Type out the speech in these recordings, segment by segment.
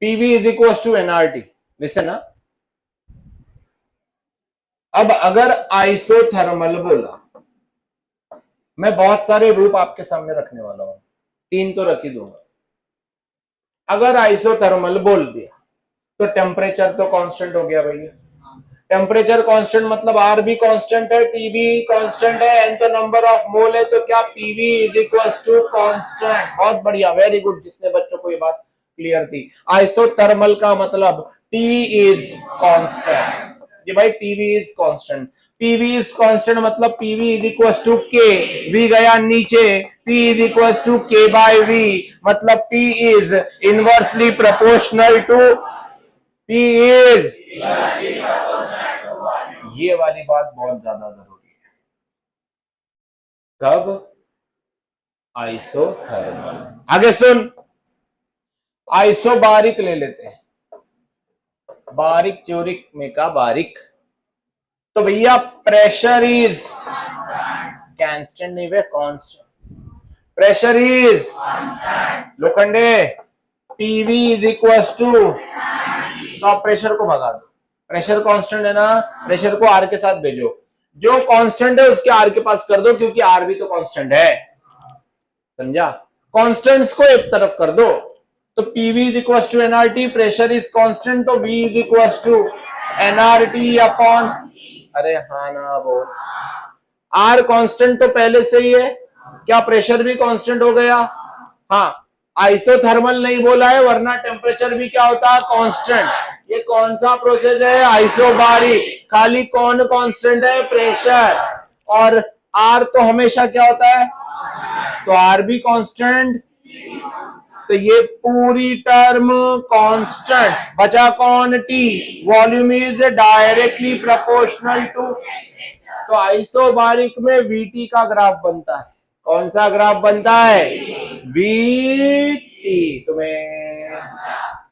PV is equal to nRT. Listen ना, अब अगर आइसोथर्मल बोला, मैं बहुत सारे रूप आपके सामने रखने वाला हूं, 3 तो रख ही दूंगा। अगर आइसोथर्मल बोल दिया तो टेम्परेचर तो कांस्टेंट हो गया भैया। टेम्परेचर कांस्टेंट मतलब आर भी कांस्टेंट है, टी भी कांस्टेंट है, एन तो नंबर ऑफ मोल है, तो क्या PV is equal to constant. बहुत बढ़िया, वेरी गुड, जितने बच्चों को ये बात क्लियर थी। आइसोथर्मल का मतलब टी इज कांस्टेंट, ये भाई PV is constant. PV is constant मतलब PV is equal to K, V गया नीचे, P is equal to K by V, मतलब P is inversely proportional to P is, ये वाली बात बहुत ज्यादा जरूरी है। कब? आइसोथर्मल। आगे सुन, आइसोबारिक ले लेते हैं, बारिक चोरिक में का बारिक, तो भैया प्रेशर इज कांस्टेंट नहीं वे कांस्टेंट, प्रेशर इज लोखंडे, पीवी इज इक्वल टू, तो आप प्रेशर को भगा दो, प्रेशर कांस्टेंट है ना, प्रेशर को आर के साथ भेजो, जो कांस्टेंट है उसके आर के पास कर दो, क्योंकि आर भी तो कांस्टेंट है, समझा। कांस्टेंट्स को एक तरफ कर दो, तो PV is equal to NRT, pressure is constant, तो V is equal to NRT upon, अरे हाँ ना बोल, आर कांस्टेंट तो पहले से ही है, क्या प्रेशर भी कांस्टेंट हो गया? हाँ, आइसोथर्मल नहीं बोला है, वरना टेम्परेचर भी क्या होता है? कांस्टेंट। ये कौन सा प्रोसेस है? आइसोबारिक। खाली कौन कांस्टेंट है? प्रेशर। और आर तो हमेशा क्या होता है? तो आर भी कांस्टेंट, तो ये पूरी टर्म कांस्टेंट, बचा कौन? T, volume is directly proportional to, तो आइसोबारिक में वीटी का ग्राफ बनता है। कौन सा ग्राफ बनता है? वीटी। तुम्हें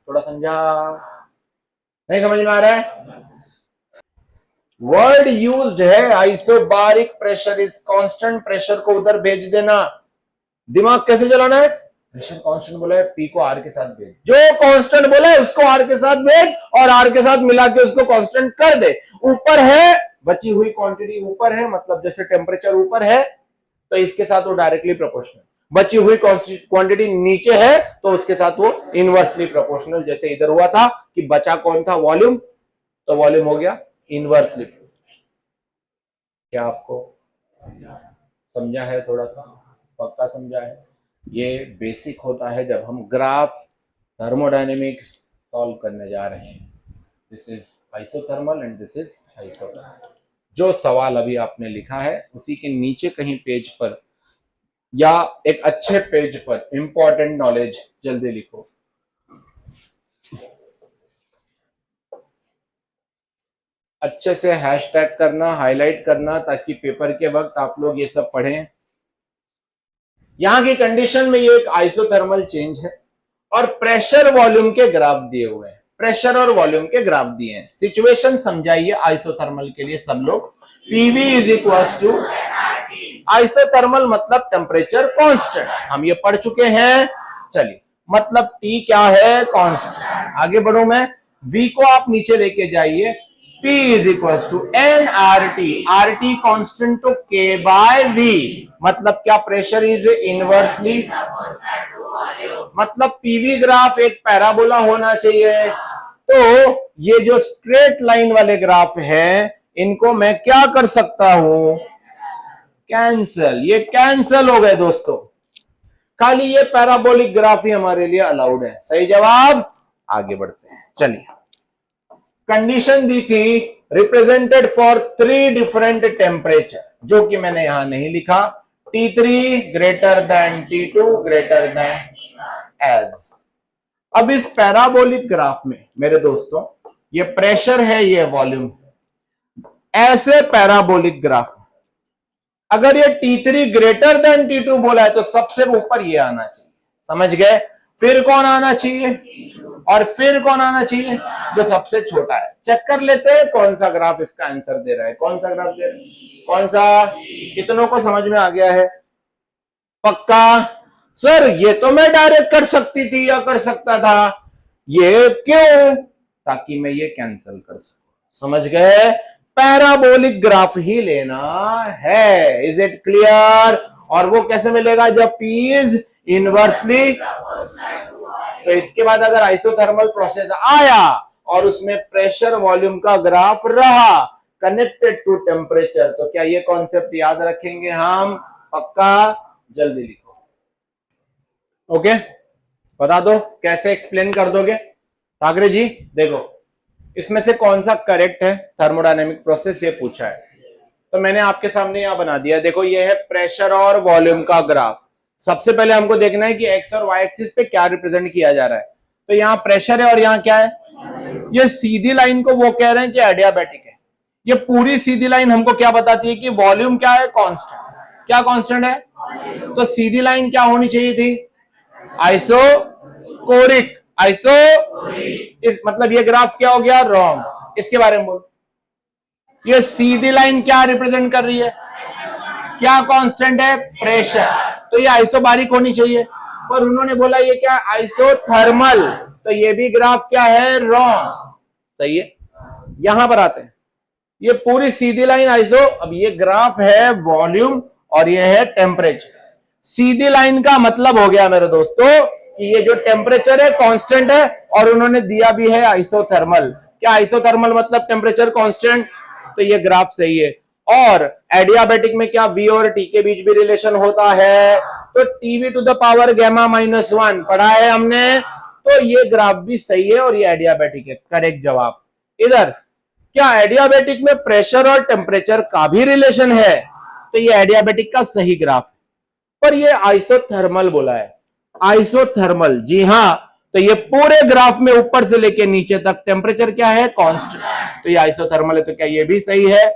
थोड़ा समझा? नहीं समझ में आ रहा है? वर्ड यूज्ड है isobaric, pressure is constant, pressure को उधर भेज देना। दिमाग कैसे चलाना है? प्रेशर कांस्टेंट बोला है, पी को आर के साथ भेज, जो कांस्टेंट बोला है उसको आर के साथ भेज, और आर के साथ मिला के उसको कांस्टेंट कर दे। ऊपर है, बची हुई क्वांटिटी ऊपर है, मतलब जैसे टेम्परेचर ऊपर है तो इसके साथ वो डायरेक्टली प्रोपोर्शनल, बची हुई क्वांटिटी नीचे है तो उसके साथ वो इनवर्सली प्रोपोर्शनल, जैसे इधर हुआ था कि बचा कौन था? वॉल्यूम, तो वॉल्यूम हो गया इनवर्सली। क्या आपको समझा है? थोड़ा सा पक्का समझा है? ये बेसिक होता है जब हम ग्राफ थर्मोडायनेमिक्स सॉल्व करने जा रहे हैं। This is isothermal and this is isothermal. जो सवाल अभी आपने लिखा है उसी के नीचे कहीं पेज पर या एक अच्छे पेज पर इंपॉर्टेंट नॉलेज जल्दी लिखो। अच्छे से हैशटैग करना, हाईलाइट करना, ताकि पेपर के वक्त आप लोग ये सब पढ़ें। यहां की कंडीशन में ये एक आइसोथर्मल चेंज है और प्रेशर वॉल्यूम के ग्राफ दिए हुए हैं, प्रेशर और वॉल्यूम के ग्राफ दिए हैं। सिचुएशन समझाइए आइसोथर्मल के लिए सब लोग। PV is equal to, isothermal मतलब टेम्परेचर कांस्टेंट, हम ये पढ़ चुके हैं। चलिए, मतलब टी क्या है? कांस्टेंट। आगे बढ़ू मैं, वी को आप नीचे लेके जाइए, P is equal to n R T, R T constant to K by V, मतलब क्या? प्रेशर इज इनवर्सली, मतलब पीवी ग्राफ एक पैराबोला होना चाहिए। तो ये जो स्ट्रेट लाइन वाले ग्राफ है इनको मैं क्या कर सकता हूं? कैंसल। ये कैंसल हो गए दोस्तों, खाली ये पैराबोलिक ग्राफ ही हमारे लिए अलाउड है। सही जवाब। आगे बढ़ते हैं, चलिए। कंडीशन दी थी रिप्रेजेंटेड फॉर 3 डिफरेंट टेम्परेचर, जो कि मैंने यहां नहीं लिखा। T3 greater than T2 greater than एज। अब इस पैराबोलिक ग्राफ में मेरे दोस्तों, ये प्रेशर है, ये वॉल्यूम है। ऐसे पैराबोलिक ग्राफ में अगर ये T3 ग्रेटर देन T2 बोला है तो सबसे ऊपर ये आना चाहिए, समझ गए? फिर कौन आना चाहिए? और फिर कौन आना चाहिए? जो सबसे छोटा है। चेक कर लेते हैं कौन सा ग्राफ इसका आंसर दे रहा है। कौन सा ग्राफ दे रहा है? कौन सा? कितनों को समझ में आ गया है? पक्का? सर ये तो मैं डायरेक्ट कर सकती थी या कर सकता था, ये क्यों? ताकि मैं ये कैंसिल कर सकूं। समझ गए? पैराबोलिक ग्राफ ही लेना है। Is it clear? और वो कैसे मिलेगा? जब पी इज इनवर्सली। तो इसके बाद अगर आइसोथर्मल प्रोसेस आया और उसमें प्रेशर वॉल्यूम का ग्राफ रहा कनेक्टेड टू टेम्परेचर, तो क्या ये कॉन्सेप्ट याद रखेंगे हम? पक्का? जल्दी लिखो। ओके, बता दो कैसे एक्सप्लेन कर दोगे? ठाकरे जी देखो, इसमें से कौन सा करेक्ट है थर्मोडायनेमिक प्रोसेस, ये पूछा है। तो मैंने आपके सामने यहां बना दिया। देखो ये है प्रेशर और वॉल्यूम का ग्राफ। सबसे पहले हमको देखना है कि एक्स और वाई एक्सिस पे क्या रिप्रेजेंट किया जा रहा है। तो यहाँ प्रेशर है और यहाँ क्या है? ये सीधी लाइन को वो कह रहे हैं कि एडियाबैटिक है। ये पूरी सीधी लाइन हमको क्या बताती है कि वॉल्यूम क्या है? कांस्टेंट। क्या कांस्टेंट है? तो सीधी लाइन क्या होनी चाहिए थी? आइसोकोरिक। इस मतलब ये ग्राफ क्या हो गया? रॉन्ग। इसके बारे में बोल। ये सीधी लाइन क्या रिप्रेजेंट कर रही है? क्या कांस्टेंट है? प्रेशर। तो ये आइसोबारिक होनी चाहिए, पर उन्होंने बोला ये क्या? आइसोथर्मल। तो ये भी ग्राफ क्या है? रॉन्ग। सही है। यहां पर आते हैं, ये पूरी सीधी लाइन आइसो। अब ये ग्राफ है वॉल्यूम और ये है टेम्परेचर। सीधी लाइन का मतलब हो गया मेरे दोस्तों कि ये जो टेम्परेचर है कांस्टेंट है और उन्होंने दिया भी है आइसोथर्मल। क्या आइसोथर्मल मतलब टेम्परेचर कांस्टेंट? तो ये ग्राफ सही है। और एडियाबैटिक में क्या वी और टी के बीच भी रिलेशन होता है? तो TV to the power gamma -1 पढ़ा है हमने। तो ये ग्राफ भी सही है और ये एडियाबैटिक है। करेक्ट जवाब। इधर क्या एडियाबैटिक में प्रेशर और टेम्परेचर का भी रिलेशन है? तो ये एडियाबैटिक का सही ग्राफ है, पर ये आइसोथर्मल बोला है। आइसोथर्मल, जी हां। तो ये पूरे ग्राफ में ऊपर से लेके नीचे तक टेम्परेचर क्या है? कांस्टेंट। तो ये आइसोथर्मल है, तो क्या ये भी सही है?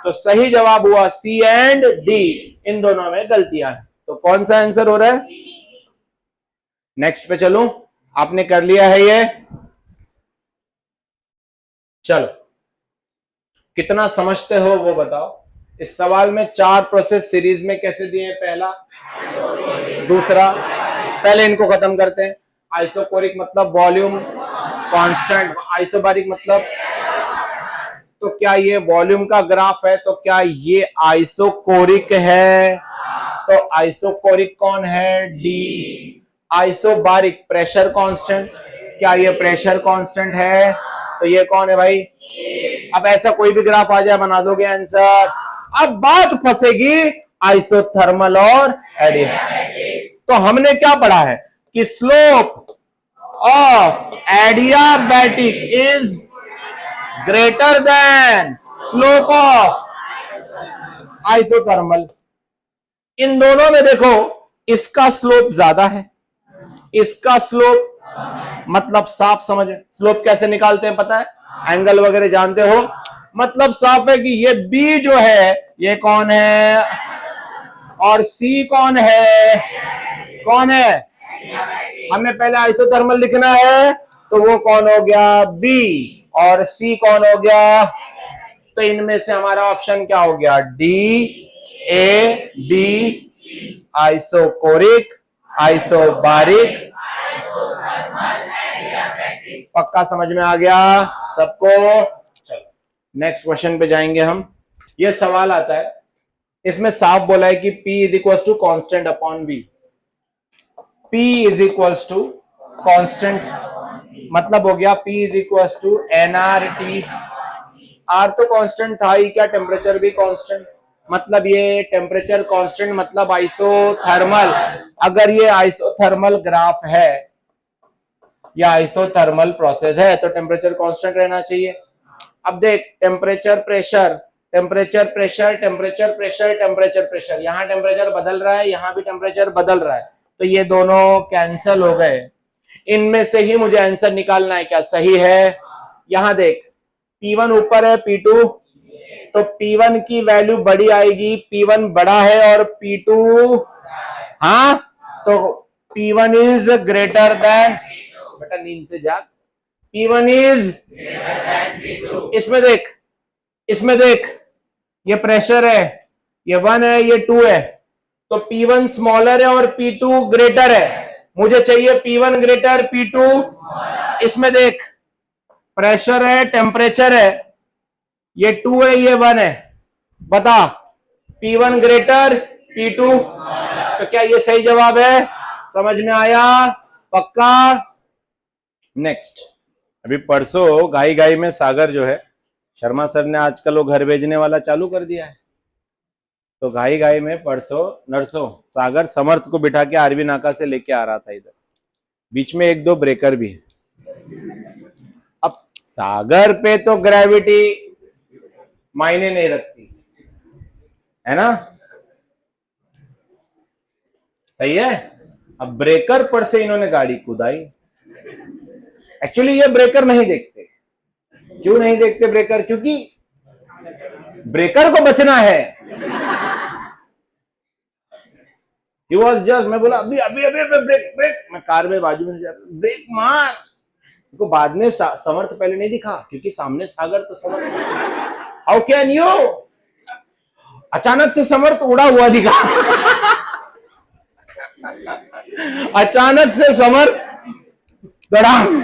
तो सही जवाब हुआ सी एंड डी। इन दोनों में गलतियां हैं, तो कौन सा आंसर हो रहा है? नेक्स्ट पे चलूं? आपने कर लिया है ये? चलो, कितना समझते हो वो बताओ। इस सवाल में 4 प्रोसेस सीरीज में कैसे दिए हैं? पहला, दूसरा, पहले इनको खत्म करते हैं। आइसोकोरिक मतलब वॉल्यूम कांस्टेंट, आइसोबारिक मतलब। तो क्या ये वॉल्यूम का ग्राफ है? तो क्या ये आइसोकोरिक है? तो आइसोकोरिक कौन है? डी। आइसोबारिक प्रेशर कांस्टेंट, क्या ये प्रेशर कांस्टेंट है? तो ये कौन है भाई? अब ऐसा कोई भी ग्राफ आ जाए बना दोगे आंसर। अब बात फंसेगी आइसोथर्मल और एडियाबैटिक। तो हमने क्या पढ़ा है कि slope of adiabatic is greater than slope of isothermal. इन दोनों में देखो, इसका स्लोप ज्यादा है, इसका स्लोप मतलब साफ समझ। स्लोप कैसे निकालते हैं पता है? एंगल वगैरह जानते हो। मतलब साफ है कि ये बी जो है ये कौन है और सी कौन है? कौन है? हमें पहले आइसोथर्मल लिखना है, तो वो कौन हो गया? बी। और सी कौन हो गया? तो इनमें से हमारा ऑप्शन क्या हो गया? डी, ए, बी। Isochoric, isobaric. पक्का समझ में आ गया सबको? चलो नेक्स्ट क्वेश्चन पे जाएंगे हम। ये सवाल आता है, इसमें साफ बोला है कि P is equal to constant upon V। P is equal to constant मतलब हो गया P is equal to nRT। R तो कांस्टेंट था ही, क्या टेम्परेचर भी कांस्टेंट? मतलब ये टेम्परेचर कांस्टेंट मतलब आइसोथर्मल। अगर ये आइसोथर्मल ग्राफ है या आइसोथर्मल प्रोसेस है तो टेम्परेचर कांस्टेंट रहना चाहिए। अब देख, temperature pressure, temperature pressure, temperature pressure, temperature pressure, यहां टेम्परेचर बदल रहा है, यहां भी टेम्परेचर बदल रहा है, तो ये दोनों कैंसिल हो गए। इनमें से ही मुझे आंसर निकालना है, क्या सही है? यहां देख, P1 ऊपर है, P2, तो P1 की वैल्यू बड़ी आएगी, P1 बड़ा है और P2, हाँ, तो P1 इज ग्रेटर देन, बेटा नींद से जाग, P1 इज, इसमें देख, इसमें देख, ये प्रेशर है, ये 1 है, ये 2 है, तो P1 स्मॉलर है और P2 ग्रेटर है। मुझे चाहिए P1 ग्रेटर, P2 इसमें देख, प्रेशर है, टेम्परेचर है, ये 2 है, ये 1 है, बता P1 ग्रेटर P2, तो क्या ये सही जवाब है? समझ में आया? पक्का? नेक्स्ट, अभी परसों घाई घाई में सागर जो है, शर्मा सर ने आजकल वो घर भेजने वाला चालू कर दिया है, तो घाई घाई में परसों नरसों सागर समर्थ को बिठा के आरवी नाका से लेके आ रहा था इधर, बीच में 1-2 ब्रेकर भी है। अब सागर पे तो ग्रेविटी मायने नहीं रखती है ना, सही है। अब ब्रेकर पर से इन्होंने गाड़ी कूदाई। एक्चुअली ये ब्रेकर नहीं देखते। क्यों नहीं देखते ब्रेकर? क्योंकि ब्रेकर को बचना है। He was just, मैं बोला अभी अभी अभी ब्रेक ब्रेक, मैं कार में बाजू में ब्रेक मार, तो बाद में समर्थ पहले नहीं दिखा क्योंकि सामने सागर, तो समर्थ हाउ कैन यू, अचानक से समर्थ उड़ा हुआ दिखा। अचानक से समर्थ दड़ाम,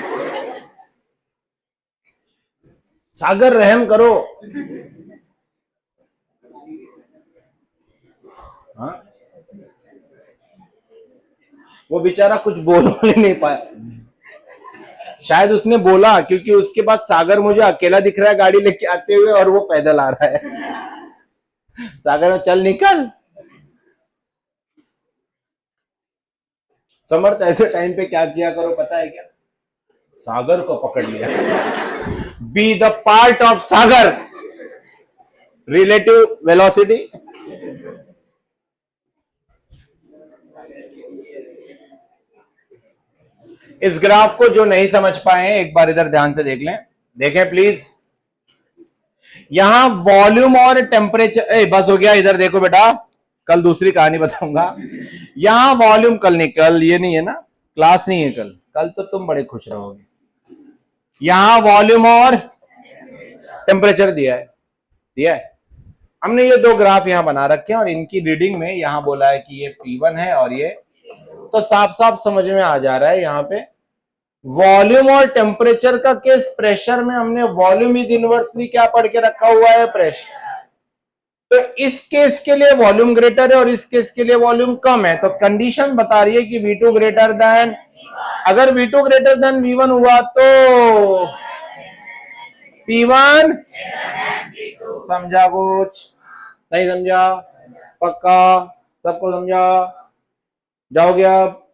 सागर रहम करो। हाँ, वो बेचारा कुछ बोल नहीं पाया, शायद उसने बोला क्योंकि उसके बाद सागर मुझे अकेला दिख रहा है गाड़ी लेके आते हुए और वो पैदल आ रहा है। सागर में चल निकल। समर्थ ऐसे टाइम पे क्या किया करो पता है क्या? सागर को पकड़ लिया। Be the part of Sagar, relative velocity. इस ग्राफ को जो नहीं समझ पाए एक बार इधर ध्यान से देख लें, देखें प्लीज। यहां वॉल्यूम और टेम्परेचर, बस हो गया, इधर देखो बेटा, कल दूसरी कहानी बताऊंगा। यहां वॉल्यूम, कल नहीं, कल ये नहीं है ना, क्लास नहीं है कल, कल तो तुम बड़े खुश रहोगे। यहां वॉल्यूम और टेम्परेचर दिया है। हमने ये 2 ग्राफ यहां बना रखे हैं और इनकी रीडिंग में यहां बोला है कि ये P1 है और ये, तो साफ साफ समझ में आ जा रहा है यहां पे वॉल्यूम और टेम्परेचर का केस। प्रेशर में हमने वॉल्यूम इज इनवर्सली क्या पढ़ के रखा हुआ है? प्रेशर। तो इस केस के लिए वॉल्यूम ग्रेटर है और इस केस के लिए वॉल्यूम कम है, तो कंडीशन बता रही है कि V2 ग्रेटर देन, अगर V2 ग्रेटर देन V1 हुआ तो P1, समझा कुछ? नहीं समझा? पक्का? सबको समझा? जाओगे आप?